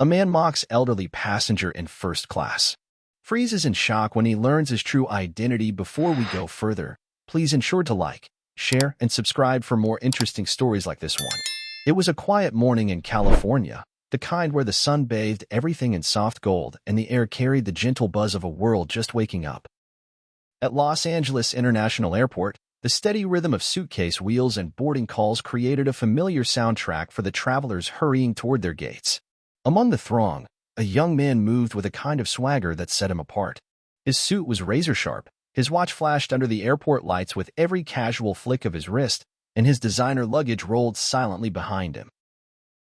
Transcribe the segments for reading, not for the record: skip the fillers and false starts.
A man mocks elderly passenger in first class. Freezes in shock when he learns his true identity. Before we go further, please ensure to like, share, and subscribe for more interesting stories like this one. It was a quiet morning in California, the kind where the sun bathed everything in soft gold and the air carried the gentle buzz of a world just waking up. At Los Angeles International Airport, the steady rhythm of suitcase wheels and boarding calls created a familiar soundtrack for the travelers hurrying toward their gates. Among the throng, a young man moved with a kind of swagger that set him apart. His suit was razor-sharp, his watch flashed under the airport lights with every casual flick of his wrist, and his designer luggage rolled silently behind him.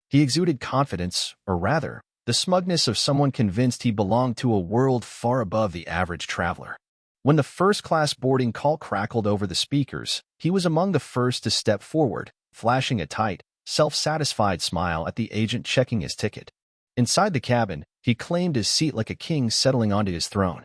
He exuded confidence, or rather, the smugness of someone convinced he belonged to a world far above the average traveler. When the first-class boarding call crackled over the speakers, he was among the first to step forward, flashing a tight, self-satisfied smile at the agent checking his ticket. Inside the cabin, he claimed his seat like a king settling onto his throne.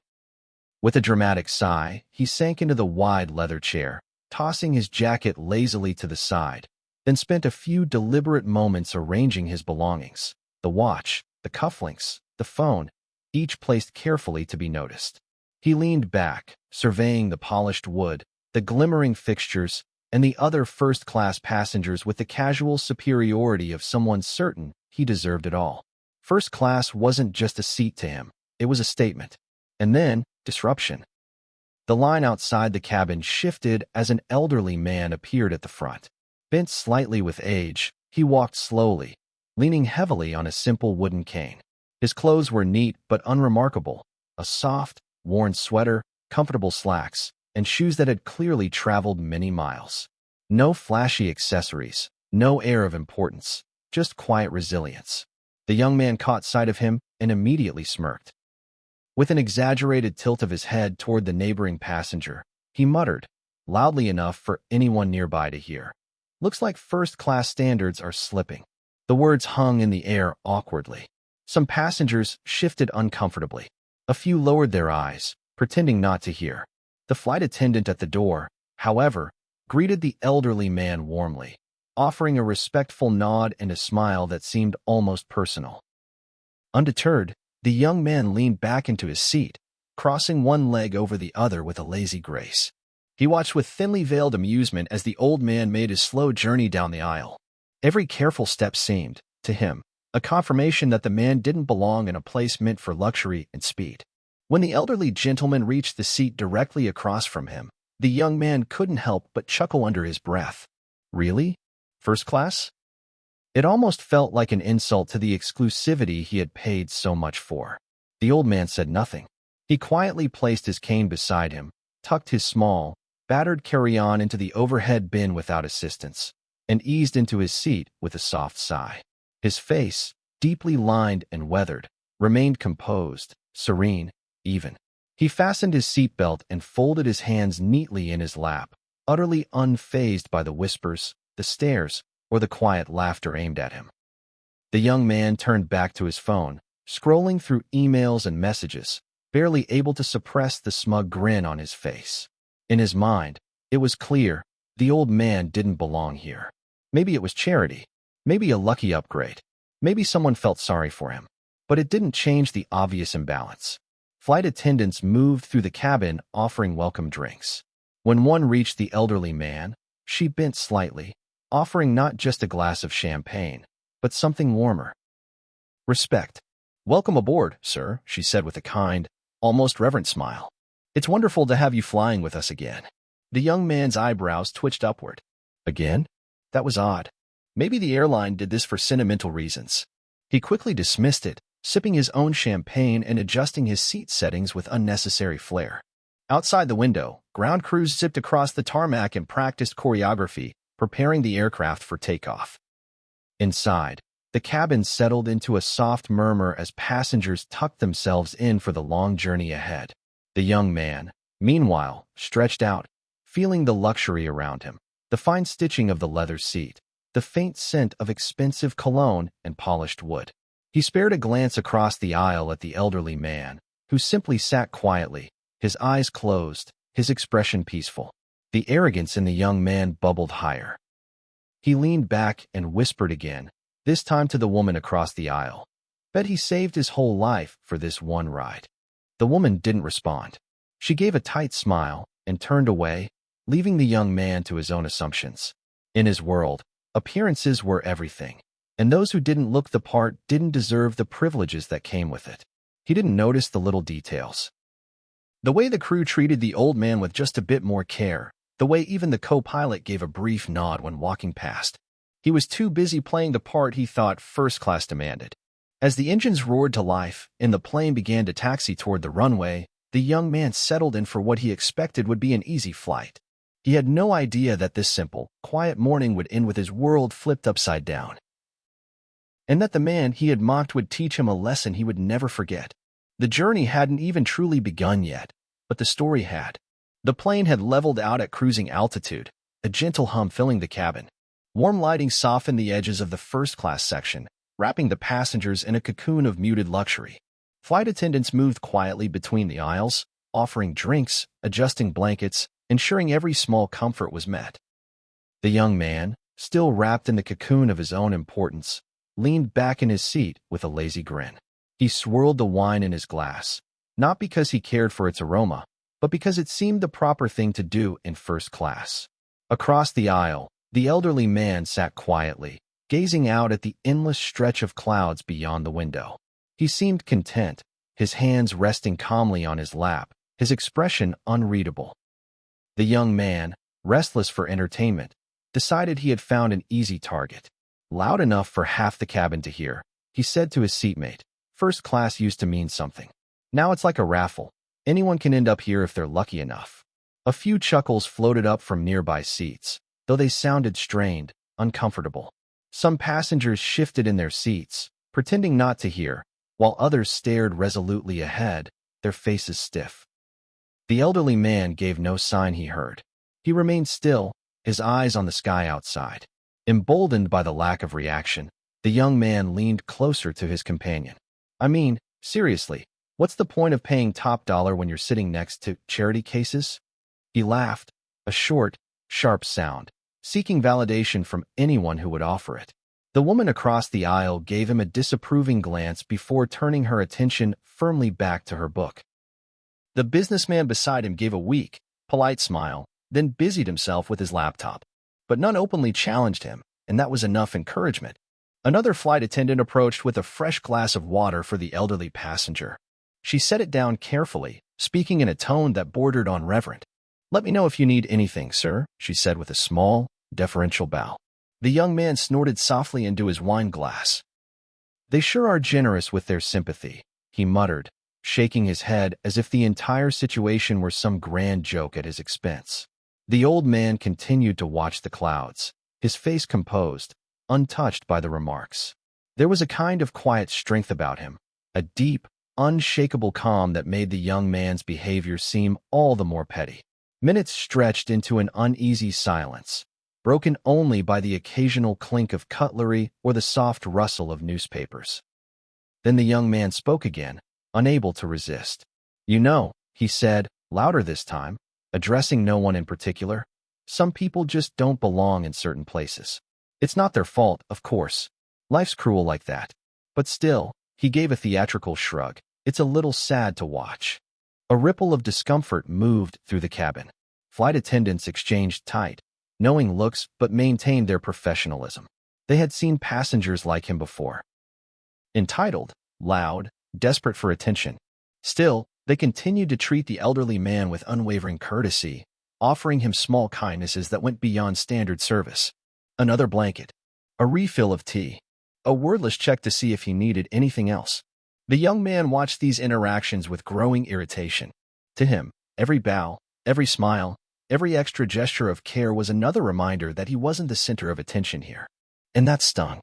With a dramatic sigh, he sank into the wide leather chair, tossing his jacket lazily to the side, then spent a few deliberate moments arranging his belongings, the watch, the cufflinks, the phone, each placed carefully to be noticed. He leaned back, surveying the polished wood, the glimmering fixtures, and the other first-class passengers with the casual superiority of someone certain he deserved it all. First class wasn't just a seat to him, it was a statement. And then, disruption. The line outside the cabin shifted as an elderly man appeared at the front. Bent slightly with age, he walked slowly, leaning heavily on a simple wooden cane. His clothes were neat but unremarkable, a soft, worn sweater, comfortable slacks, and shoes that had clearly traveled many miles. No flashy accessories, no air of importance, just quiet resilience. The young man caught sight of him and immediately smirked. With an exaggerated tilt of his head toward the neighboring passenger, he muttered, loudly enough for anyone nearby to hear, "Looks like first-class standards are slipping." The words hung in the air awkwardly. Some passengers shifted uncomfortably. A few lowered their eyes, pretending not to hear. The flight attendant at the door, however, greeted the elderly man warmly, offering a respectful nod and a smile that seemed almost personal. Undeterred, the young man leaned back into his seat, crossing one leg over the other with a lazy grace. He watched with thinly veiled amusement as the old man made his slow journey down the aisle. Every careful step seemed, to him, a confirmation that the man didn't belong in a place meant for luxury and speed. When the elderly gentleman reached the seat directly across from him, the young man couldn't help but chuckle under his breath. Really? First class? It almost felt like an insult to the exclusivity he had paid so much for. The old man said nothing. He quietly placed his cane beside him, tucked his small, battered carry-on into the overhead bin without assistance, and eased into his seat with a soft sigh. His face, deeply lined and weathered, remained composed, serene, even. He fastened his seatbelt and folded his hands neatly in his lap, utterly unfazed by the whispers, the stares, or the quiet laughter aimed at him. The young man turned back to his phone, scrolling through emails and messages, barely able to suppress the smug grin on his face. In his mind, it was clear the old man didn't belong here. Maybe it was charity, maybe a lucky upgrade, maybe someone felt sorry for him, but it didn't change the obvious imbalance. Flight attendants moved through the cabin offering welcome drinks. When one reached the elderly man, she bent slightly, offering not just a glass of champagne, but something warmer. "Respect. Welcome aboard, sir," she said with a kind, almost reverent smile. "It's wonderful to have you flying with us again." The young man's eyebrows twitched upward. Again? That was odd. Maybe the airline did this for sentimental reasons. He quickly dismissed it, sipping his own champagne and adjusting his seat settings with unnecessary flair. Outside the window, ground crews zipped across the tarmac and practiced choreography, preparing the aircraft for takeoff. Inside, the cabin settled into a soft murmur as passengers tucked themselves in for the long journey ahead. The young man, meanwhile, stretched out, feeling the luxury around him, the fine stitching of the leather seat, the faint scent of expensive cologne and polished wood. He spared a glance across the aisle at the elderly man, who simply sat quietly, his eyes closed, his expression peaceful. The arrogance in the young man bubbled higher. He leaned back and whispered again, this time to the woman across the aisle. Bet he saved his whole life for this one ride. The woman didn't respond. She gave a tight smile and turned away, leaving the young man to his own assumptions. In his world, appearances were everything, and those who didn't look the part didn't deserve the privileges that came with it. He didn't notice the little details. The way the crew treated the old man with just a bit more care, the way even the co-pilot gave a brief nod when walking past. He was too busy playing the part he thought first class demanded. As the engines roared to life and the plane began to taxi toward the runway, the young man settled in for what he expected would be an easy flight. He had no idea that this simple, quiet morning would end with his world flipped upside down, and that the man he had mocked would teach him a lesson he would never forget. The journey hadn't even truly begun yet, but the story had. The plane had leveled out at cruising altitude, a gentle hum filling the cabin. Warm lighting softened the edges of the first-class section, wrapping the passengers in a cocoon of muted luxury. Flight attendants moved quietly between the aisles, offering drinks, adjusting blankets, ensuring every small comfort was met. The young man, still wrapped in the cocoon of his own importance, leaned back in his seat with a lazy grin. He swirled the wine in his glass, not because he cared for its aroma, but because it seemed the proper thing to do in first class. Across the aisle, the elderly man sat quietly, gazing out at the endless stretch of clouds beyond the window. He seemed content, his hands resting calmly on his lap, his expression unreadable. The young man, restless for entertainment, decided he had found an easy target. Loud enough for half the cabin to hear, he said to his seatmate, "First class used to mean something. Now it's like a raffle. Anyone can end up here if they're lucky enough." A few chuckles floated up from nearby seats, though they sounded strained, uncomfortable. Some passengers shifted in their seats, pretending not to hear, while others stared resolutely ahead, their faces stiff. The elderly man gave no sign he heard. He remained still, his eyes on the sky outside. Emboldened by the lack of reaction, the young man leaned closer to his companion. "I mean, seriously, what's the point of paying top dollar when you're sitting next to charity cases?" He laughed, a short, sharp sound, seeking validation from anyone who would offer it. The woman across the aisle gave him a disapproving glance before turning her attention firmly back to her book. The businessman beside him gave a weak, polite smile, then busied himself with his laptop. But none openly challenged him, and that was enough encouragement. Another flight attendant approached with a fresh glass of water for the elderly passenger. She set it down carefully, speaking in a tone that bordered on reverent. "Let me know if you need anything, sir," she said with a small, deferential bow. The young man snorted softly into his wine glass. "They sure are generous with their sympathy," he muttered, shaking his head as if the entire situation were some grand joke at his expense. The old man continued to watch the clouds, his face composed, untouched by the remarks. There was a kind of quiet strength about him, a deep, unshakable calm that made the young man's behavior seem all the more petty. Minutes stretched into an uneasy silence, broken only by the occasional clink of cutlery or the soft rustle of newspapers. Then the young man spoke again, unable to resist. "You know," he said, louder this time, addressing no one in particular, "some people just don't belong in certain places. It's not their fault, of course. Life's cruel like that. But still," he gave a theatrical shrug, "it's a little sad to watch." A ripple of discomfort moved through the cabin. Flight attendants exchanged tight, knowing looks but maintained their professionalism. They had seen passengers like him before. Entitled, loud, desperate for attention. Still, they continued to treat the elderly man with unwavering courtesy, offering him small kindnesses that went beyond standard service. Another blanket, a refill of tea, a wordless check to see if he needed anything else. The young man watched these interactions with growing irritation. To him, every bow, every smile, every extra gesture of care was another reminder that he wasn't the center of attention here. And that stung.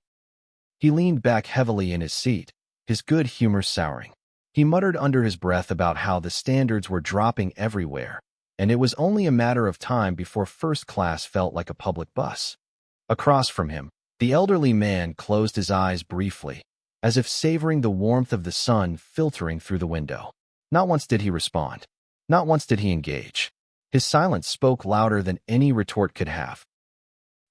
He leaned back heavily in his seat, his good humor souring. He muttered under his breath about how the standards were dropping everywhere, and it was only a matter of time before first class felt like a public bus. Across from him, the elderly man closed his eyes briefly, as if savoring the warmth of the sun filtering through the window. Not once did he respond. Not once did he engage. His silence spoke louder than any retort could have.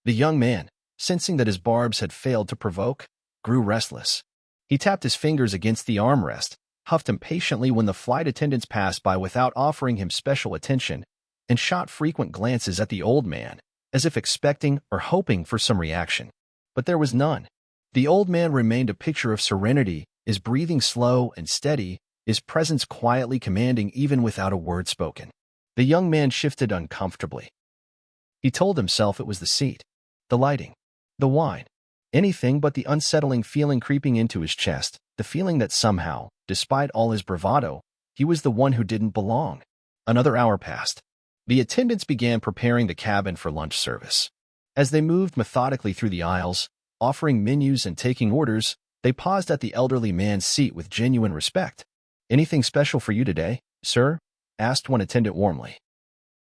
The young man, sensing that his barbs had failed to provoke, grew restless. He tapped his fingers against the armrest, huffed impatiently when the flight attendants passed by without offering him special attention, and shot frequent glances at the old man, as if expecting or hoping for some reaction. But there was none. The old man remained a picture of serenity, his breathing slow and steady, his presence quietly commanding even without a word spoken. The young man shifted uncomfortably. He told himself it was the seat, the lighting, the wine, anything but the unsettling feeling creeping into his chest, the feeling that somehow, despite all his bravado, he was the one who didn't belong. Another hour passed. The attendants began preparing the cabin for lunch service. As they moved methodically through the aisles, offering menus and taking orders, they paused at the elderly man's seat with genuine respect. "Anything special for you today, sir?" asked one attendant warmly.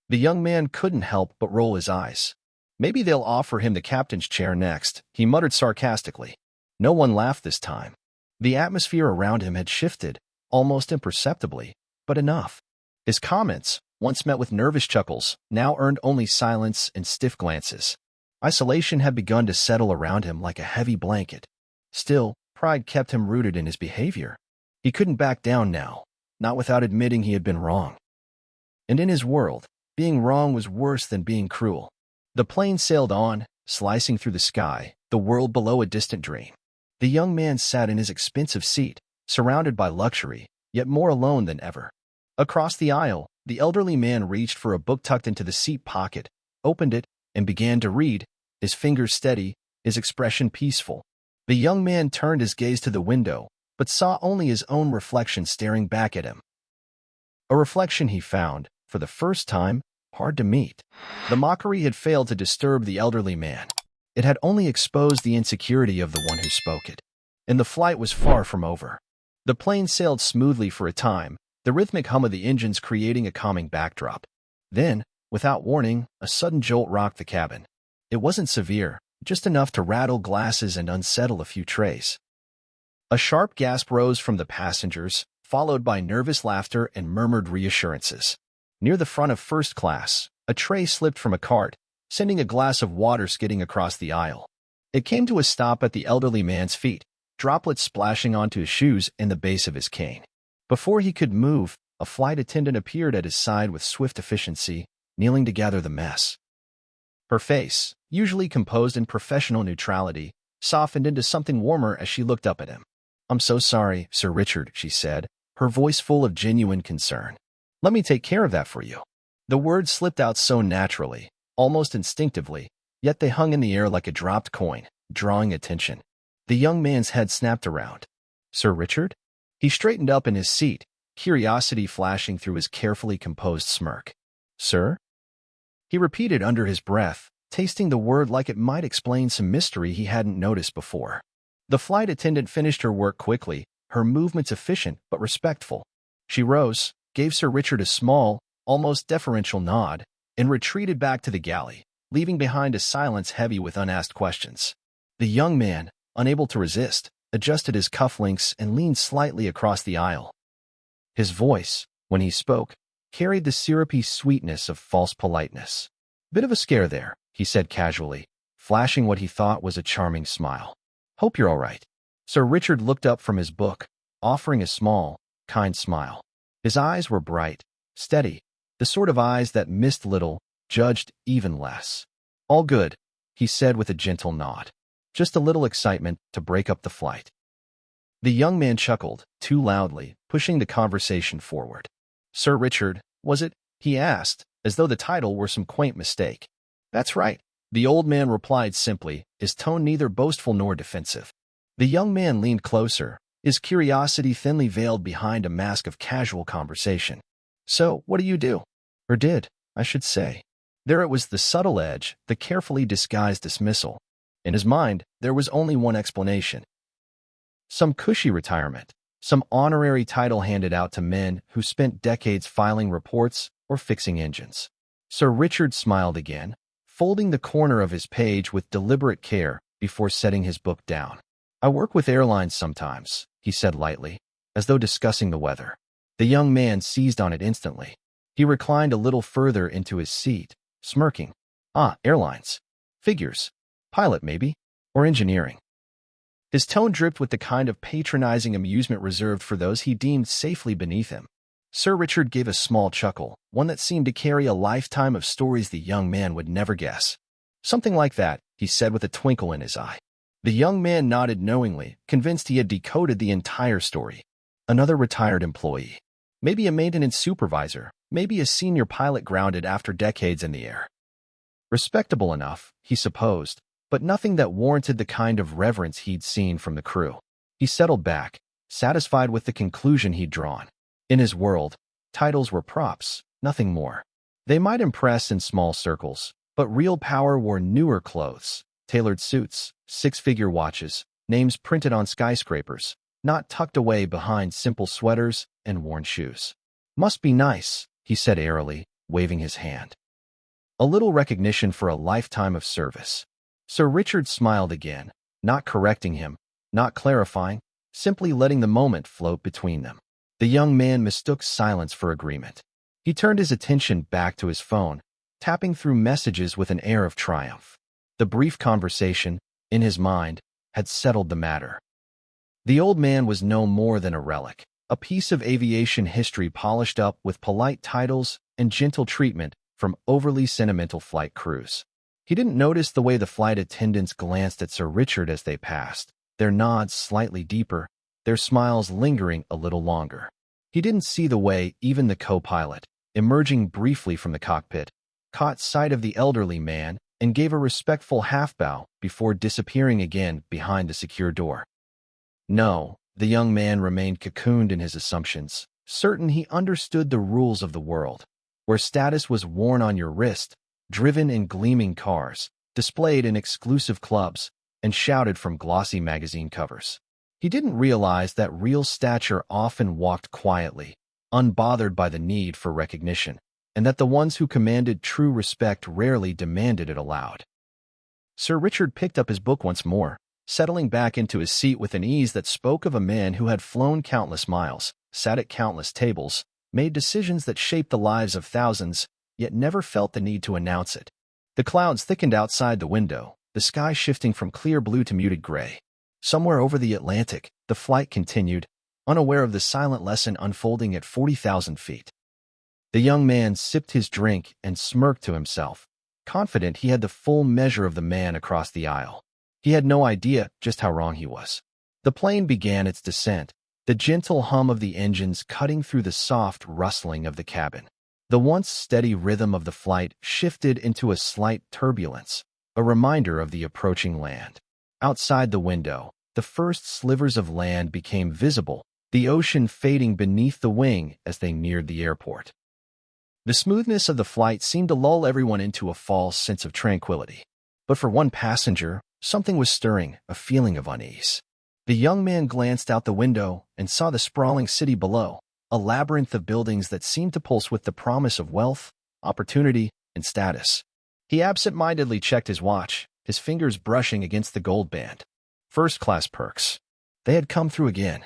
The young man couldn't help but roll his eyes. "Maybe they'll offer him the captain's chair next," he muttered sarcastically. No one laughed this time. The atmosphere around him had shifted, almost imperceptibly, but enough. His comments, once met with nervous chuckles, now earned only silence and stiff glances. Isolation had begun to settle around him like a heavy blanket. Still, pride kept him rooted in his behavior. He couldn't back down now, not without admitting he had been wrong. And in his world, being wrong was worse than being cruel. The plane sailed on, slicing through the sky, the world below a distant dream. The young man sat in his expensive seat, surrounded by luxury, yet more alone than ever. Across the aisle, the elderly man reached for a book tucked into the seat pocket, opened it, and began to read, his fingers steady, his expression peaceful. The young man turned his gaze to the window, but saw only his own reflection staring back at him. A reflection he found, for the first time, hard to meet. The mockery had failed to disturb the elderly man. It had only exposed the insecurity of the one who spoke it. And the flight was far from over. The plane sailed smoothly for a time, the rhythmic hum of the engines creating a calming backdrop. Then, without warning, a sudden jolt rocked the cabin. It wasn't severe, just enough to rattle glasses and unsettle a few trays. A sharp gasp rose from the passengers, followed by nervous laughter and murmured reassurances. Near the front of first class, a tray slipped from a cart, sending a glass of water skidding across the aisle. It came to a stop at the elderly man's feet, droplets splashing onto his shoes and the base of his cane. Before he could move, a flight attendant appeared at his side with swift efficiency, kneeling to gather the mess. Her face, usually composed in professional neutrality, softened into something warmer as she looked up at him. "I'm so sorry, Sir Richard," she said, her voice full of genuine concern. "Let me take care of that for you." The words slipped out so naturally, almost instinctively, yet they hung in the air like a dropped coin, drawing attention. The young man's head snapped around. "Sir Richard?" He straightened up in his seat, curiosity flashing through his carefully composed smirk. "Sir?" He repeated under his breath, tasting the word like it might explain some mystery he hadn't noticed before. The flight attendant finished her work quickly, her movements efficient but respectful. She rose, gave Sir Richard a small, almost deferential nod, and retreated back to the galley, leaving behind a silence heavy with unasked questions. The young man, unable to resist, adjusted his cufflinks and leaned slightly across the aisle. His voice, when he spoke, carried the syrupy sweetness of false politeness. "Bit of a scare there," he said casually, flashing what he thought was a charming smile. "Hope you're all right." Sir Richard looked up from his book, offering a small, kind smile. His eyes were bright, steady, the sort of eyes that missed little, judged even less. "All good," he said with a gentle nod. "Just a little excitement to break up the flight." The young man chuckled, too loudly, pushing the conversation forward. "Sir Richard, was it?" he asked, as though the title were some quaint mistake. "That's right," the old man replied simply, his tone neither boastful nor defensive. The young man leaned closer, his curiosity thinly veiled behind a mask of casual conversation. "So, what do you do?" Or did, I should say. There it was, the subtle edge, the carefully disguised dismissal. In his mind, there was only one explanation. Some cushy retirement, some honorary title handed out to men who spent decades filing reports or fixing engines. Sir Richard smiled again, folding the corner of his page with deliberate care before setting his book down. "I work with airlines sometimes," he said lightly, as though discussing the weather. The young man seized on it instantly. He reclined a little further into his seat, smirking. "Ah, airlines. Figures. Pilot, maybe? Or engineering?" His tone dripped with the kind of patronizing amusement reserved for those he deemed safely beneath him. Sir Richard gave a small chuckle, one that seemed to carry a lifetime of stories the young man would never guess. "Something like that," he said with a twinkle in his eye. The young man nodded knowingly, convinced he had decoded the entire story. Another retired employee. Maybe a maintenance supervisor, maybe a senior pilot grounded after decades in the air. Respectable enough, he supposed, but nothing that warranted the kind of reverence he'd seen from the crew. He settled back, satisfied with the conclusion he'd drawn. In his world, titles were props, nothing more. They might impress in small circles, but real power wore newer clothes, tailored suits, six-figure watches, names printed on skyscrapers, not tucked away behind simple sweaters and worn shoes. "Must be nice," he said airily, waving his hand. "A little recognition for a lifetime of service." Sir Richard smiled again, not correcting him, not clarifying, simply letting the moment float between them. The young man mistook silence for agreement. He turned his attention back to his phone, tapping through messages with an air of triumph. The brief conversation, in his mind, had settled the matter. The old man was no more than a relic, a piece of aviation history polished up with polite titles and gentle treatment from overly sentimental flight crews. He didn't notice the way the flight attendants glanced at Sir Richard as they passed, their nods slightly deeper, their smiles lingering a little longer. He didn't see the way even the co-pilot, emerging briefly from the cockpit, caught sight of the elderly man and gave a respectful half-bow before disappearing again behind the secure door. No, the young man remained cocooned in his assumptions, certain he understood the rules of the world, where status was worn on your wrist, driven in gleaming cars, displayed in exclusive clubs, and shouted from glossy magazine covers. He didn't realize that real stature often walked quietly, unbothered by the need for recognition, and that the ones who commanded true respect rarely demanded it aloud. Sir Richard picked up his book once more, settling back into his seat with an ease that spoke of a man who had flown countless miles, sat at countless tables, made decisions that shaped the lives of thousands, yet never felt the need to announce it. The clouds thickened outside the window, the sky shifting from clear blue to muted gray. Somewhere over the Atlantic, the flight continued, unaware of the silent lesson unfolding at 40,000 feet. The young man sipped his drink and smirked to himself, confident he had the full measure of the man across the aisle. He had no idea just how wrong he was. The plane began its descent, the gentle hum of the engines cutting through the soft rustling of the cabin. The once steady rhythm of the flight shifted into a slight turbulence, a reminder of the approaching land. Outside the window, the first slivers of land became visible, the ocean fading beneath the wing as they neared the airport. The smoothness of the flight seemed to lull everyone into a false sense of tranquility. But for one passenger, something was stirring, a feeling of unease. The young man glanced out the window and saw the sprawling city below, a labyrinth of buildings that seemed to pulse with the promise of wealth, opportunity, and status. He absent-mindedly checked his watch, his fingers brushing against the gold band. First-class perks. They had come through again.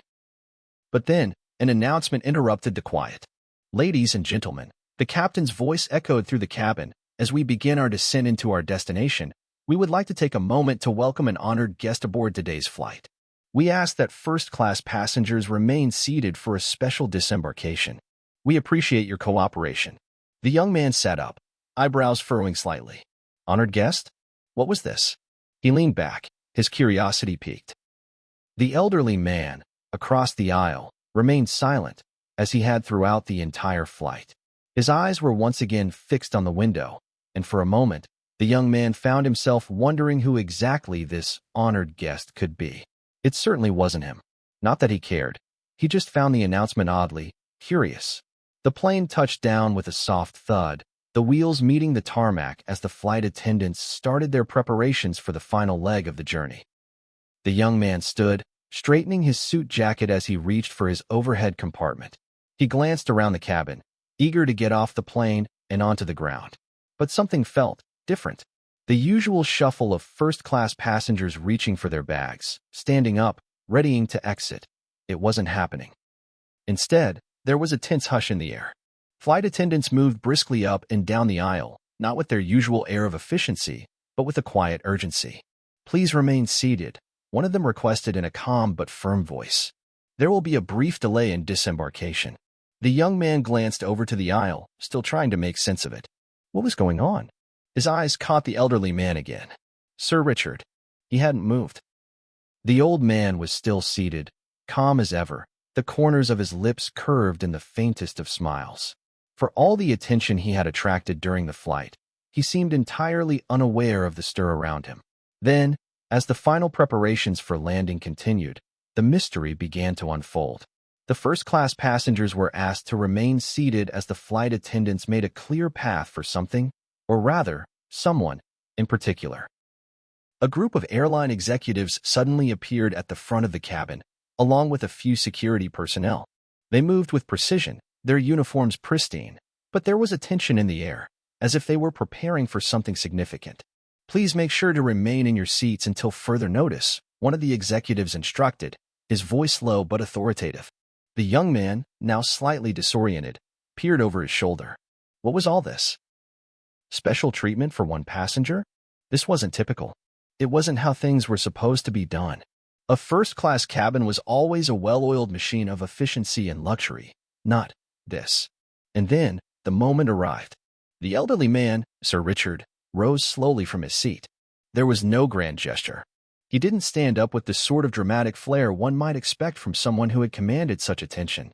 But then, an announcement interrupted the quiet. "Ladies and gentlemen," the captain's voice echoed through the cabin, "as we begin our descent into our destination, we would like to take a moment to welcome an honored guest aboard today's flight. We ask that first-class passengers remain seated for a special disembarkation. We appreciate your cooperation." The young man sat up, eyebrows furrowing slightly. Honored guest? What was this? He leaned back, his curiosity piqued. The elderly man, across the aisle, remained silent, as he had throughout the entire flight. His eyes were once again fixed on the window, and for a moment, the young man found himself wondering who exactly this honored guest could be. It certainly wasn't him. Not that he cared. He just found the announcement oddly curious. The plane touched down with a soft thud, the wheels meeting the tarmac as the flight attendants started their preparations for the final leg of the journey. The young man stood, straightening his suit jacket as he reached for his overhead compartment. He glanced around the cabin, eager to get off the plane and onto the ground. But something felt different. The usual shuffle of first-class passengers reaching for their bags, standing up, readying to exit. It wasn't happening. Instead, there was a tense hush in the air. Flight attendants moved briskly up and down the aisle, not with their usual air of efficiency, but with a quiet urgency. "Please remain seated," One of them requested in a calm but firm voice. "There will be a brief delay in disembarkation." The young man glanced over to the aisle, still trying to make sense of it. What was going on? His eyes caught the elderly man again. Sir Richard. He hadn't moved. The old man was still seated, calm as ever, the corners of his lips curved in the faintest of smiles. For all the attention he had attracted during the flight, he seemed entirely unaware of the stir around him. Then, as the final preparations for landing continued, the mystery began to unfold. The first-class passengers were asked to remain seated as the flight attendants made a clear path for something, or rather, someone, in particular. A group of airline executives suddenly appeared at the front of the cabin, along with a few security personnel. They moved with precision, their uniforms pristine, but there was a tension in the air, as if they were preparing for something significant. "Please make sure to remain in your seats until further notice," one of the executives instructed, his voice low but authoritative. The young man, now slightly disoriented, peered over his shoulder. What was all this? Special treatment for one passenger? This wasn't typical. It wasn't how things were supposed to be done. A first-class cabin was always a well-oiled machine of efficiency and luxury, not this. And then, the moment arrived. The elderly man, Sir Richard, rose slowly from his seat. There was no grand gesture. He didn't stand up with the sort of dramatic flair one might expect from someone who had commanded such attention.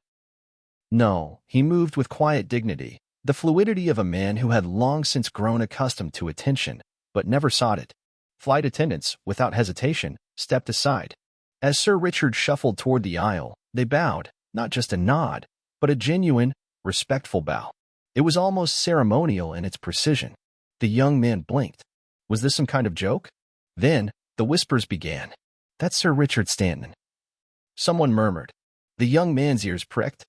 No, he moved with quiet dignity, the fluidity of a man who had long since grown accustomed to attention, but never sought it. Flight attendants, without hesitation, stepped aside. As Sir Richard shuffled toward the aisle, they bowed, not just a nod, but a genuine, respectful bow. It was almost ceremonial in its precision. The young man blinked. Was this some kind of joke? Then, the whispers began. "That's Sir Richard Stanton." Someone murmured. The young man's ears pricked.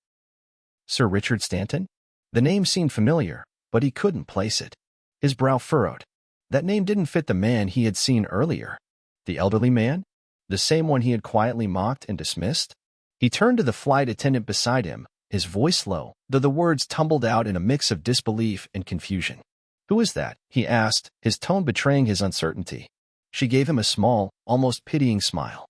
Sir Richard Stanton? The name seemed familiar, but he couldn't place it. His brow furrowed. That name didn't fit the man he had seen earlier. The elderly man? The same one he had quietly mocked and dismissed? He turned to the flight attendant beside him, his voice low, though the words tumbled out in a mix of disbelief and confusion. "Who is that?" he asked, his tone betraying his uncertainty. She gave him a small, almost pitying smile.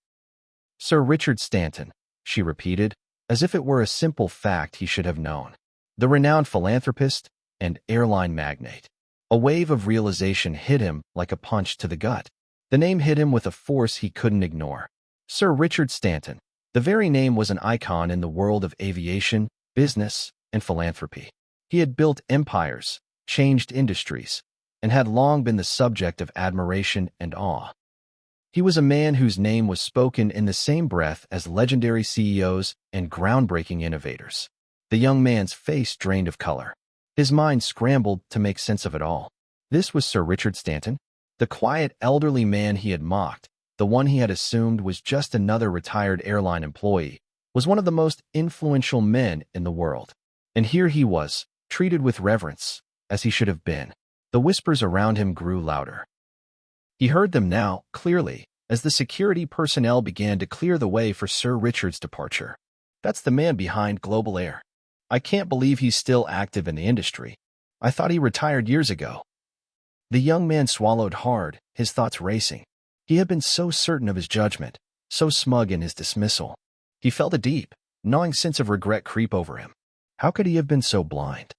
"Sir Richard Stanton," she repeated, as if it were a simple fact he should have known. The renowned philanthropist and airline magnate. A wave of realization hit him like a punch to the gut. The name hit him with a force he couldn't ignore. Sir Richard Stanton. The very name was an icon in the world of aviation, business, and philanthropy. He had built empires, changed industries, and had long been the subject of admiration and awe. He was a man whose name was spoken in the same breath as legendary CEOs and groundbreaking innovators. The young man's face drained of color. His mind scrambled to make sense of it all. This was Sir Richard Stanton? The quiet, elderly man he had mocked, the one he had assumed was just another retired airline employee, was one of the most influential men in the world. And here he was, treated with reverence, as he should have been. The whispers around him grew louder. He heard them now, clearly, as the security personnel began to clear the way for Sir Richard's departure. "That's the man behind Global Air. I can't believe he's still active in the industry. I thought he retired years ago." The young man swallowed hard, his thoughts racing. He had been so certain of his judgment, so smug in his dismissal. He felt a deep, gnawing sense of regret creep over him. How could he have been so blind?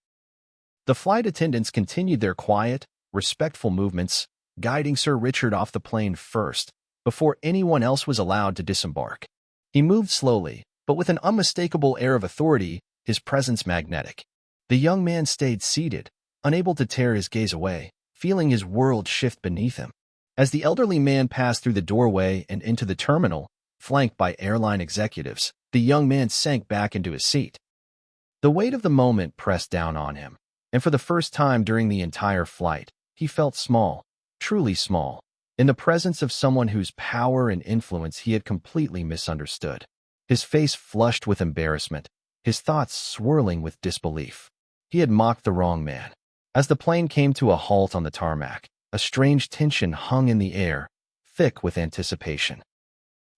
The flight attendants continued their quiet, respectful movements, guiding Sir Richard off the plane first, before anyone else was allowed to disembark. He moved slowly, but with an unmistakable air of authority, his presence magnetic. The young man stayed seated, unable to tear his gaze away, feeling his world shift beneath him. As the elderly man passed through the doorway and into the terminal, flanked by airline executives, the young man sank back into his seat. The weight of the moment pressed down on him, and for the first time during the entire flight, he felt small, truly small, in the presence of someone whose power and influence he had completely misunderstood. His face flushed with embarrassment, his thoughts swirling with disbelief. He had mocked the wrong man. As the plane came to a halt on the tarmac, a strange tension hung in the air, thick with anticipation.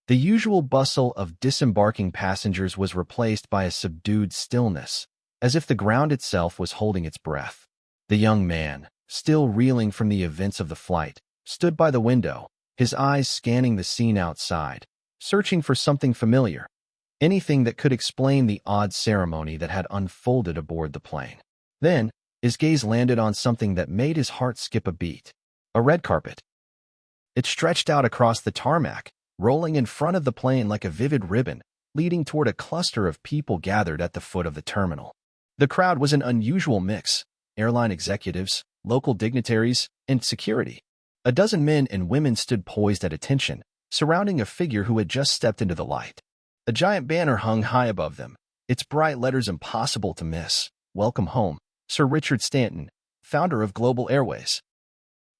The usual bustle of disembarking passengers was replaced by a subdued stillness, as if the ground itself was holding its breath. The young man, still reeling from the events of the flight, stood by the window, his eyes scanning the scene outside, searching for something familiar, anything that could explain the odd ceremony that had unfolded aboard the plane. Then, his gaze landed on something that made his heart skip a beat. A red carpet. It stretched out across the tarmac, rolling in front of the plane like a vivid ribbon, leading toward a cluster of people gathered at the foot of the terminal. The crowd was an unusual mix: airline executives, local dignitaries, and security. A dozen men and women stood poised at attention, surrounding a figure who had just stepped into the light. A giant banner hung high above them, its bright letters impossible to miss. "Welcome home, Sir Richard Stanton, founder of Global Airways."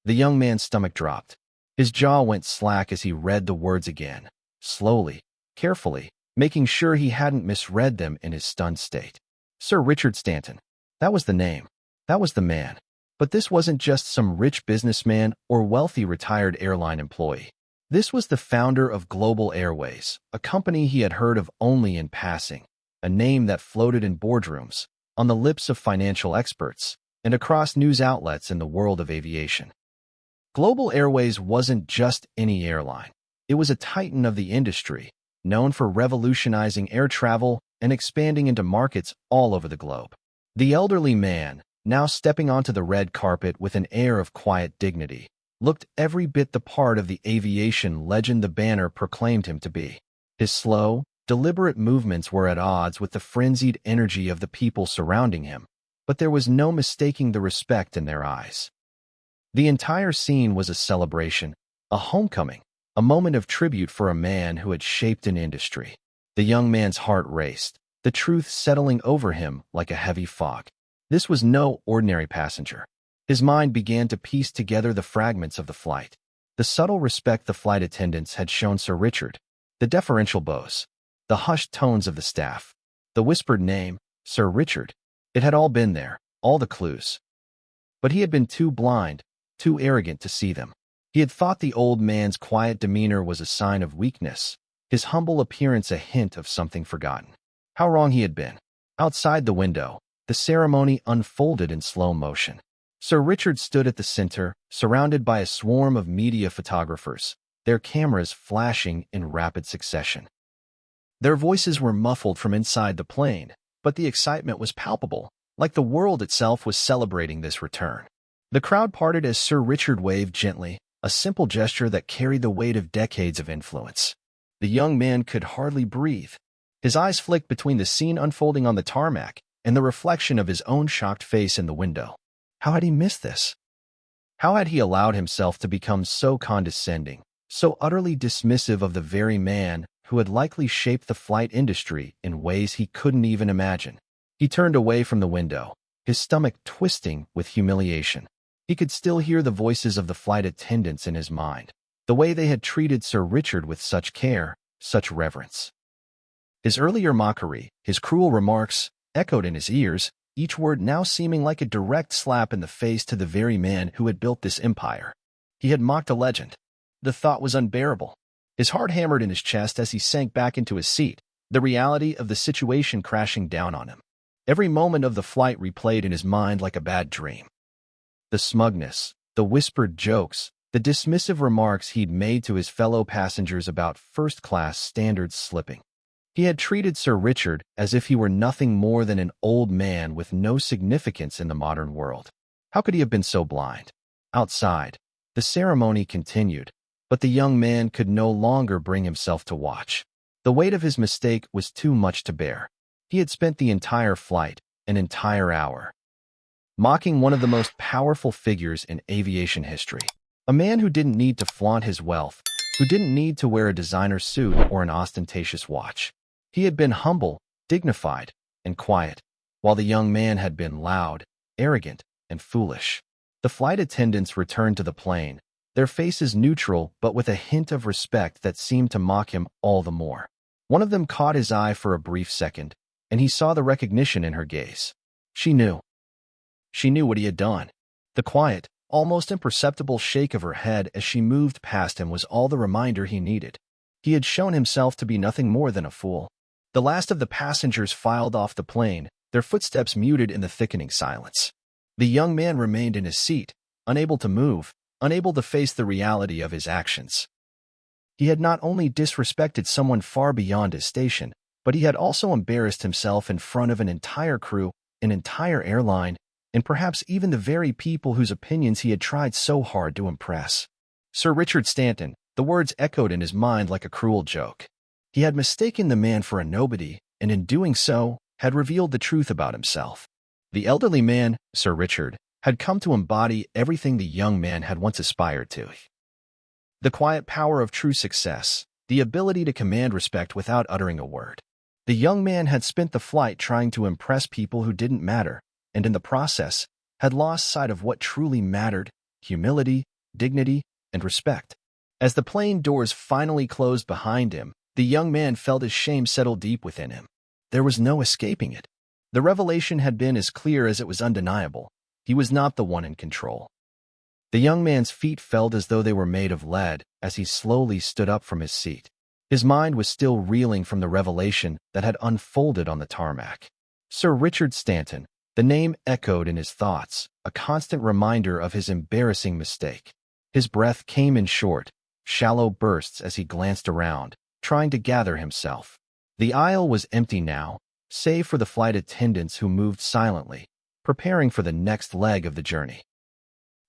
The young man's stomach dropped. His jaw went slack as he read the words again, slowly, carefully, making sure he hadn't misread them in his stunned state. Sir Richard Stanton. That was the name. That was the man. But this wasn't just some rich businessman or wealthy retired airline employee. This was the founder of Global Airways, a company he had heard of only in passing, a name that floated in boardrooms, on the lips of financial experts, and across news outlets in the world of aviation. Global Airways wasn't just any airline. It was a titan of the industry, known for revolutionizing air travel and expanding into markets all over the globe. The elderly man, now stepping onto the red carpet with an air of quiet dignity, looked every bit the part of the aviation legend the banner proclaimed him to be. His slow, deliberate movements were at odds with the frenzied energy of the people surrounding him, but there was no mistaking the respect in their eyes. The entire scene was a celebration, a homecoming, a moment of tribute for a man who had shaped an industry. The young man's heart raced, the truth settling over him like a heavy fog. This was no ordinary passenger. His mind began to piece together the fragments of the flight. The subtle respect the flight attendants had shown Sir Richard, the deferential bows, the hushed tones of the staff, the whispered name, Sir Richard. It had all been there, all the clues. But he had been too blind, too arrogant to see them. He had thought the old man's quiet demeanor was a sign of weakness, his humble appearance a hint of something forgotten. How wrong he had been. Outside the window, the ceremony unfolded in slow motion. Sir Richard stood at the center, surrounded by a swarm of media photographers, their cameras flashing in rapid succession. Their voices were muffled from inside the plane, but the excitement was palpable, like the world itself was celebrating this return. The crowd parted as Sir Richard waved gently, a simple gesture that carried the weight of decades of influence. The young man could hardly breathe. His eyes flicked between the scene unfolding on the tarmac and the reflection of his own shocked face in the window. How had he missed this? How had he allowed himself to become so condescending, so utterly dismissive of the very man who had likely shaped the flight industry in ways he couldn't even imagine? He turned away from the window, his stomach twisting with humiliation. He could still hear the voices of the flight attendants in his mind, the way they had treated Sir Richard with such care, such reverence. His earlier mockery, his cruel remarks, echoed in his ears, each word now seeming like a direct slap in the face to the very man who had built this empire. He had mocked a legend. The thought was unbearable. His heart hammered in his chest as he sank back into his seat, the reality of the situation crashing down on him. Every moment of the flight replayed in his mind like a bad dream. The smugness, the whispered jokes, the dismissive remarks he'd made to his fellow passengers about first-class standards slipping. He had treated Sir Richard as if he were nothing more than an old man with no significance in the modern world. How could he have been so blind? Outside, the ceremony continued, but the young man could no longer bring himself to watch. The weight of his mistake was too much to bear. He had spent the entire flight, an entire hour, mocking one of the most powerful figures in aviation history. A man who didn't need to flaunt his wealth, who didn't need to wear a designer suit or an ostentatious watch. He had been humble, dignified, and quiet, while the young man had been loud, arrogant, and foolish. The flight attendants returned to the plane, their faces neutral but with a hint of respect that seemed to mock him all the more. One of them caught his eye for a brief second, and he saw the recognition in her gaze. She knew. She knew what he had done. The quiet, almost imperceptible shake of her head as she moved past him was all the reminder he needed. He had shown himself to be nothing more than a fool. The last of the passengers filed off the plane, their footsteps muted in the thickening silence. The young man remained in his seat, unable to move, unable to face the reality of his actions. He had not only disrespected someone far beyond his station, but he had also embarrassed himself in front of an entire crew, an entire airline, and perhaps even the very people whose opinions he had tried so hard to impress. Sir Richard Stanton, the words echoed in his mind like a cruel joke. He had mistaken the man for a nobody, and in doing so, had revealed the truth about himself. The elderly man, Sir Richard, had come to embody everything the young man had once aspired to. The quiet power of true success, the ability to command respect without uttering a word. The young man had spent the flight trying to impress people who didn't matter, and in the process, had lost sight of what truly mattered: humility, dignity, and respect. As the plane doors finally closed behind him, the young man felt his shame settle deep within him. There was no escaping it. The revelation had been as clear as it was undeniable. He was not the one in control. The young man's feet felt as though they were made of lead as he slowly stood up from his seat. His mind was still reeling from the revelation that had unfolded on the tarmac. Sir Richard Stanton, the name echoed in his thoughts, a constant reminder of his embarrassing mistake. His breath came in short, shallow bursts as he glanced around, trying to gather himself. The aisle was empty now, save for the flight attendants who moved silently, preparing for the next leg of the journey.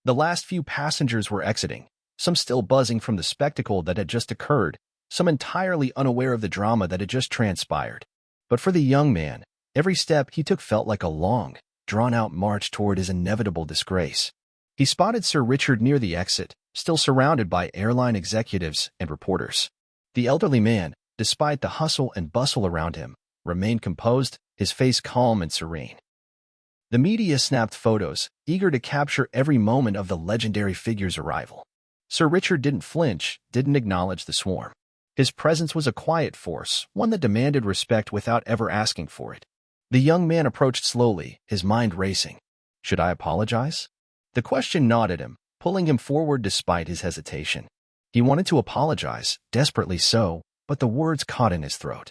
The last few passengers were exiting, some still buzzing from the spectacle that had just occurred, some entirely unaware of the drama that had just transpired. But for the young man, every step he took felt like a long, drawn-out march toward his inevitable disgrace. He spotted Sir Richard near the exit, still surrounded by airline executives and reporters. The elderly man, despite the hustle and bustle around him, remained composed, his face calm and serene. The media snapped photos, eager to capture every moment of the legendary figure's arrival. Sir Richard didn't flinch, didn't acknowledge the swarm. His presence was a quiet force, one that demanded respect without ever asking for it. The young man approached slowly, his mind racing. Should I apologize? The question gnawed at him, pulling him forward despite his hesitation. He wanted to apologize, desperately so, but the words caught in his throat.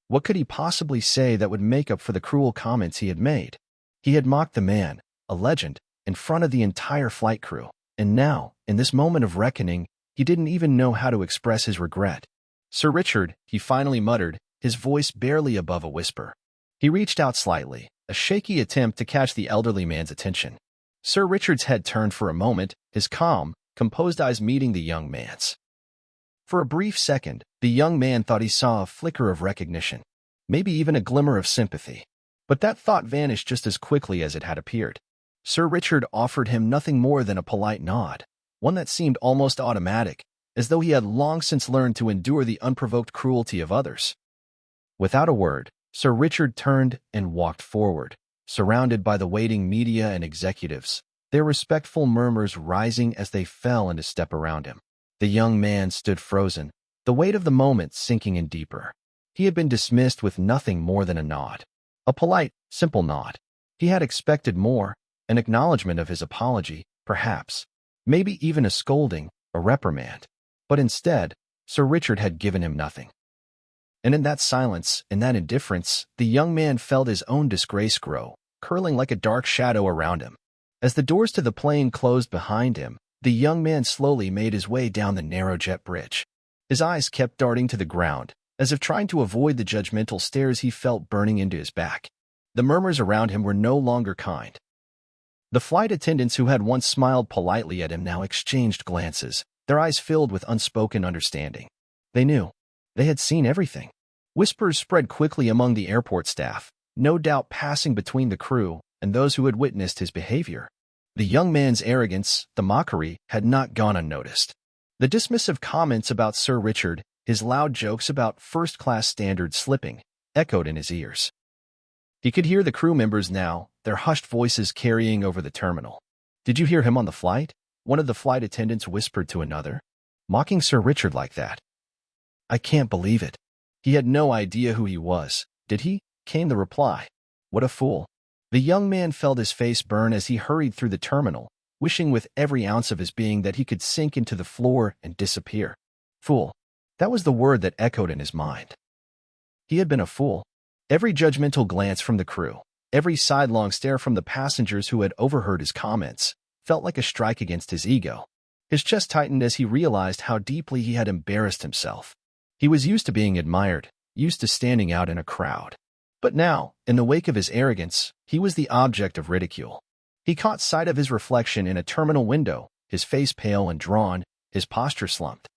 What could he possibly say that would make up for the cruel comments he had made? He had mocked the man, a legend, in front of the entire flight crew, and now, in this moment of reckoning, he didn't even know how to express his regret. Sir Richard, he finally muttered, his voice barely above a whisper. He reached out slightly, a shaky attempt to catch the elderly man's attention. Sir Richard's head turned for a moment, his calm, composed eyes meeting the young man's. For a brief second, the young man thought he saw a flicker of recognition, maybe even a glimmer of sympathy. But that thought vanished just as quickly as it had appeared. Sir Richard offered him nothing more than a polite nod, one that seemed almost automatic, as though he had long since learned to endure the unprovoked cruelty of others. Without a word, Sir Richard turned and walked forward, surrounded by the waiting media and executives, their respectful murmurs rising as they fell into step around him. The young man stood frozen, the weight of the moment sinking in deeper. He had been dismissed with nothing more than a nod. A polite, simple nod. He had expected more, an acknowledgement of his apology, perhaps, maybe even a scolding, a reprimand. But instead, Sir Richard had given him nothing. And in that silence, in that indifference, the young man felt his own disgrace grow, curling like a dark shadow around him. As the doors to the plane closed behind him, the young man slowly made his way down the narrow jet bridge. His eyes kept darting to the ground, as if trying to avoid the judgmental stares he felt burning into his back. The murmurs around him were no longer kind. The flight attendants who had once smiled politely at him now exchanged glances, their eyes filled with unspoken understanding. They knew. They had seen everything. Whispers spread quickly among the airport staff, no doubt passing between the crew and those who had witnessed his behavior. The young man's arrogance, the mockery, had not gone unnoticed. The dismissive comments about Sir Richard, his loud jokes about first-class standards slipping, echoed in his ears. He could hear the crew members now, their hushed voices carrying over the terminal. "Did you hear him on the flight?" one of the flight attendants whispered to another. "Mocking Sir Richard like that. I can't believe it. He had no idea who he was, did he?" came the reply. "What a fool." The young man felt his face burn as he hurried through the terminal, wishing with every ounce of his being that he could sink into the floor and disappear. Fool. That was the word that echoed in his mind. He had been a fool. Every judgmental glance from the crew, every sidelong stare from the passengers who had overheard his comments, felt like a strike against his ego. His chest tightened as he realized how deeply he had embarrassed himself. He was used to being admired, used to standing out in a crowd. But now, in the wake of his arrogance, he was the object of ridicule. He caught sight of his reflection in a terminal window, his face pale and drawn, his posture slumped.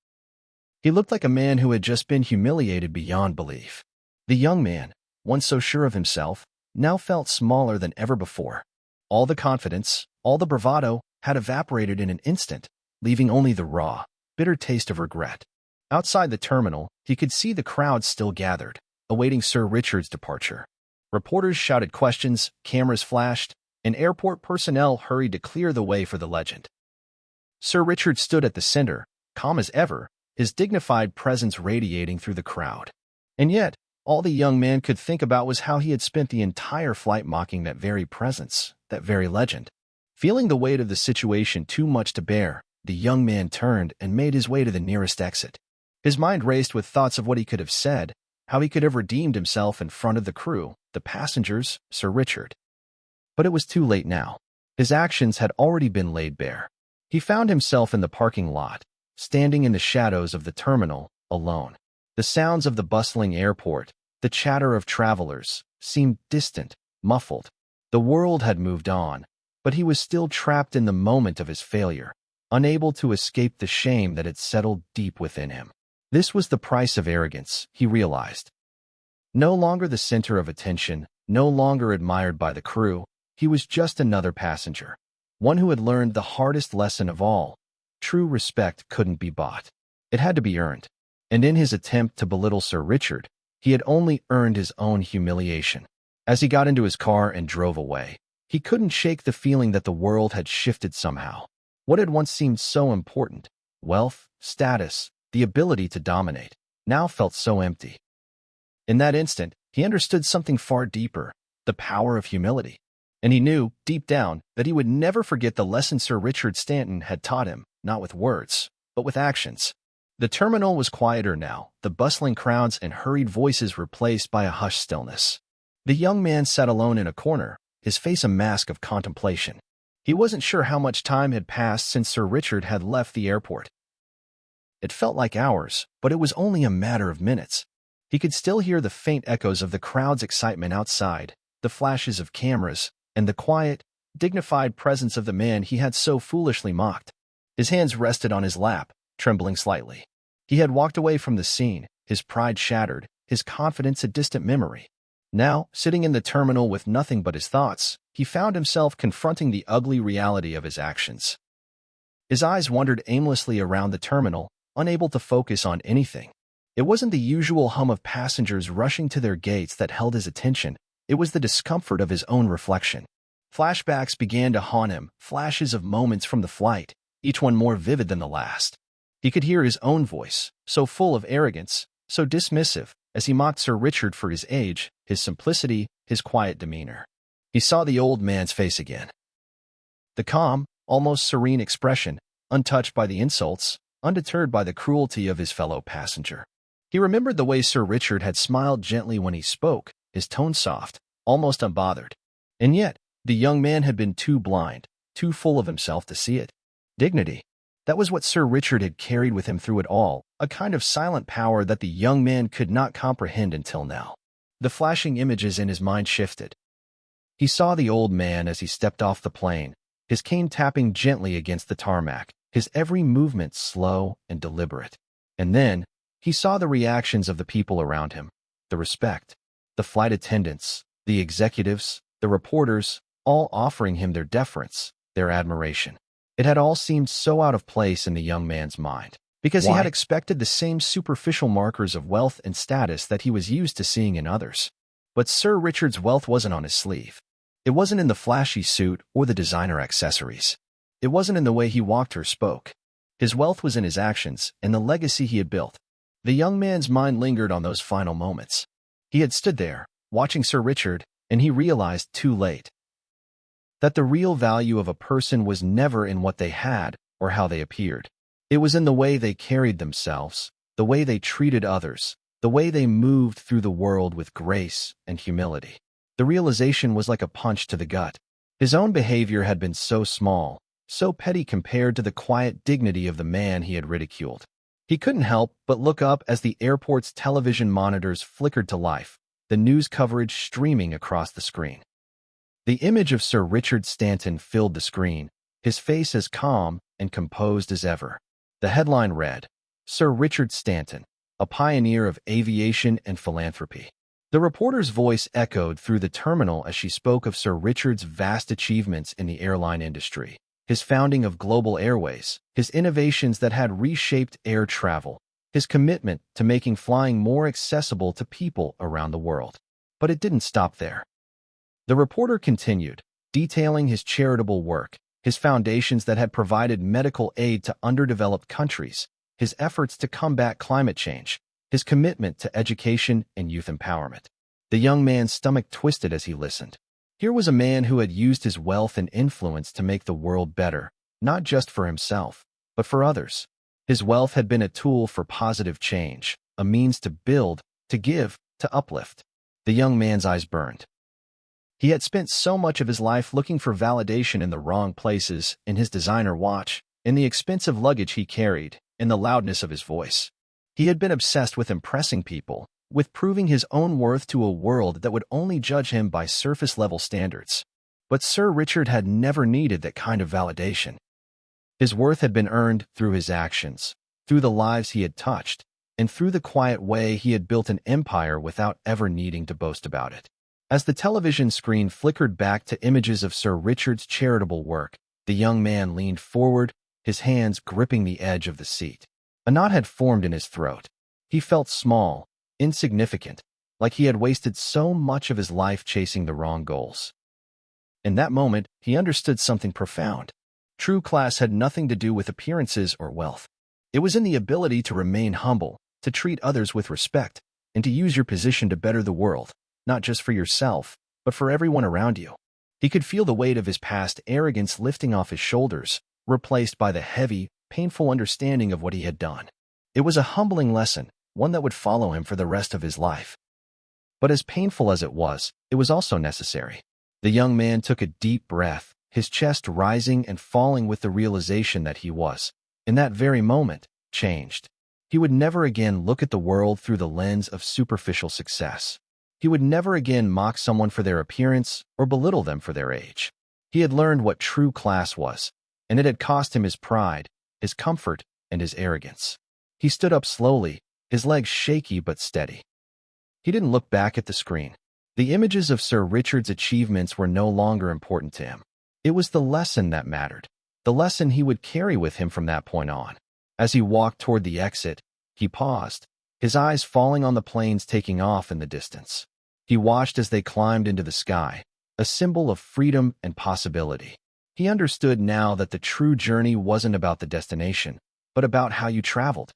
He looked like a man who had just been humiliated beyond belief. The young man, once so sure of himself, now felt smaller than ever before. All the confidence, all the bravado, had evaporated in an instant, leaving only the raw, bitter taste of regret. Outside the terminal, he could see the crowd still gathered, awaiting Sir Richard's departure. Reporters shouted questions, cameras flashed, and airport personnel hurried to clear the way for the legend. Sir Richard stood at the center, calm as ever, his dignified presence radiating through the crowd. And yet, all the young man could think about was how he had spent the entire flight mocking that very presence, that very legend. Feeling the weight of the situation too much to bear, the young man turned and made his way to the nearest exit. His mind raced with thoughts of what he could have said, how he could have redeemed himself in front of the crew, the passengers, Sir Richard. But it was too late now. His actions had already been laid bare. He found himself in the parking lot, standing in the shadows of the terminal, alone. The sounds of the bustling airport, the chatter of travelers, seemed distant, muffled. The world had moved on, but he was still trapped in the moment of his failure, unable to escape the shame that had settled deep within him. This was the price of arrogance, he realized. No longer the center of attention, no longer admired by the crew, he was just another passenger, one who had learned the hardest lesson of all. True respect couldn't be bought. It had to be earned. And in his attempt to belittle Sir Richard, he had only earned his own humiliation. As he got into his car and drove away, he couldn't shake the feeling that the world had shifted somehow. What had once seemed so important, wealth, status, the ability to dominate, now felt so empty. In that instant, he understood something far deeper, the power of humility. And he knew, deep down, that he would never forget the lesson Sir Richard Stanton had taught him, not with words, but with actions. The terminal was quieter now, the bustling crowds and hurried voices replaced by a hushed stillness. The young man sat alone in a corner, his face a mask of contemplation. He wasn't sure how much time had passed since Sir Richard had left the airport. It felt like hours, but it was only a matter of minutes. He could still hear the faint echoes of the crowd's excitement outside, the flashes of cameras, and the quiet, dignified presence of the man he had so foolishly mocked. His hands rested on his lap, trembling slightly. He had walked away from the scene, his pride shattered, his confidence a distant memory. Now, sitting in the terminal with nothing but his thoughts, he found himself confronting the ugly reality of his actions. His eyes wandered aimlessly around the terminal, unable to focus on anything. It wasn't the usual hum of passengers rushing to their gates that held his attention. It was the discomfort of his own reflection. Flashbacks began to haunt him, flashes of moments from the flight, each one more vivid than the last. He could hear his own voice, so full of arrogance, so dismissive, as he mocked Sir Richard for his age, his simplicity, his quiet demeanor. He saw the old man's face again. The calm, almost serene expression, untouched by the insults, undeterred by the cruelty of his fellow passenger. He remembered the way Sir Richard had smiled gently when he spoke, his tone soft, almost unbothered. And yet, the young man had been too blind, too full of himself to see it. Dignity. That was what Sir Richard had carried with him through it all, a kind of silent power that the young man could not comprehend until now. The flashing images in his mind shifted. He saw the old man as he stepped off the plane, his cane tapping gently against the tarmac, his every movement slow and deliberate. And then, he saw the reactions of the people around him, the respect, the flight attendants, the executives, the reporters, all offering him their deference, their admiration. It had all seemed so out of place in the young man's mind, because he had expected the same superficial markers of wealth and status that he was used to seeing in others. But Sir Richard's wealth wasn't on his sleeve. It wasn't in the flashy suit or the designer accessories. It wasn't in the way he walked or spoke. His wealth was in his actions and the legacy he had built. The young man's mind lingered on those final moments. He had stood there, watching Sir Richard, and he realized too late that the real value of a person was never in what they had or how they appeared. It was in the way they carried themselves, the way they treated others, the way they moved through the world with grace and humility. The realization was like a punch to the gut. His own behavior had been so small, so petty compared to the quiet dignity of the man he had ridiculed. He couldn't help but look up as the airport's television monitors flickered to life, the news coverage streaming across the screen. The image of Sir Richard Stanton filled the screen, his face as calm and composed as ever. The headline read, "Sir Richard Stanton, a pioneer of aviation and philanthropy." The reporter's voice echoed through the terminal as she spoke of Sir Richard's vast achievements in the airline industry, his founding of Global Airways, his innovations that had reshaped air travel, his commitment to making flying more accessible to people around the world. But it didn't stop there. The reporter continued, detailing his charitable work, his foundations that had provided medical aid to underdeveloped countries, his efforts to combat climate change, his commitment to education and youth empowerment. The young man's stomach twisted as he listened. Here was a man who had used his wealth and influence to make the world better, not just for himself, but for others. His wealth had been a tool for positive change, a means to build, to give, to uplift. The young man's eyes burned. He had spent so much of his life looking for validation in the wrong places, in his designer watch, in the expensive luggage he carried, in the loudness of his voice. He had been obsessed with impressing people, with proving his own worth to a world that would only judge him by surface-level standards. But Sir Richard had never needed that kind of validation. His worth had been earned through his actions, through the lives he had touched, and through the quiet way he had built an empire without ever needing to boast about it. As the television screen flickered back to images of Sir Richard's charitable work, the young man leaned forward, his hands gripping the edge of the seat. A knot had formed in his throat. He felt small, insignificant, like he had wasted so much of his life chasing the wrong goals. In that moment, he understood something profound. True class had nothing to do with appearances or wealth. It was in the ability to remain humble, to treat others with respect, and to use your position to better the world, not just for yourself, but for everyone around you. He could feel the weight of his past arrogance lifting off his shoulders, replaced by the heavy, painful understanding of what he had done. It was a humbling lesson, one that would follow him for the rest of his life. But as painful as it was also necessary. The young man took a deep breath, his chest rising and falling with the realization that he was, in that very moment, changed. He would never again look at the world through the lens of superficial success. He would never again mock someone for their appearance or belittle them for their age. He had learned what true class was, and it had cost him his pride, his comfort, and his arrogance. He stood up slowly, his legs shaky but steady. He didn't look back at the screen. The images of Sir Richard's achievements were no longer important to him. It was the lesson that mattered, the lesson he would carry with him from that point on. As he walked toward the exit, he paused, his eyes falling on the planes taking off in the distance. He watched as they climbed into the sky, a symbol of freedom and possibility. He understood now that the true journey wasn't about the destination, but about how you traveled,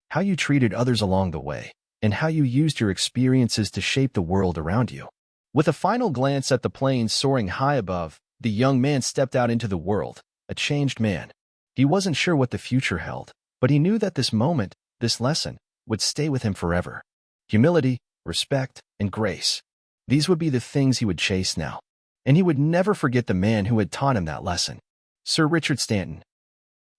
how you treated others along the way, and how you used your experiences to shape the world around you. With a final glance at the planes soaring high above, the young man stepped out into the world, a changed man. He wasn't sure what the future held, but he knew that this moment, this lesson, would stay with him forever. Humility, respect, and grace. These would be the things he would chase now. And he would never forget the man who had taught him that lesson. Sir Richard Stanton.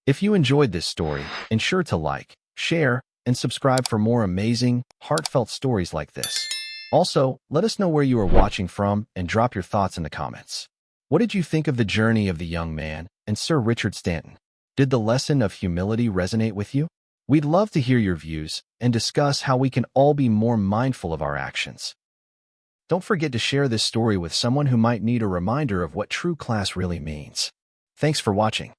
If you enjoyed this story, ensure to like, share, and subscribe for more amazing, heartfelt stories like this. Also, let us know where you are watching from and drop your thoughts in the comments. What did you think of the journey of the young man and Sir Richard Stanton? Did the lesson of humility resonate with you? We'd love to hear your views and discuss how we can all be more mindful of our actions. Don't forget to share this story with someone who might need a reminder of what true class really means. Thanks for watching.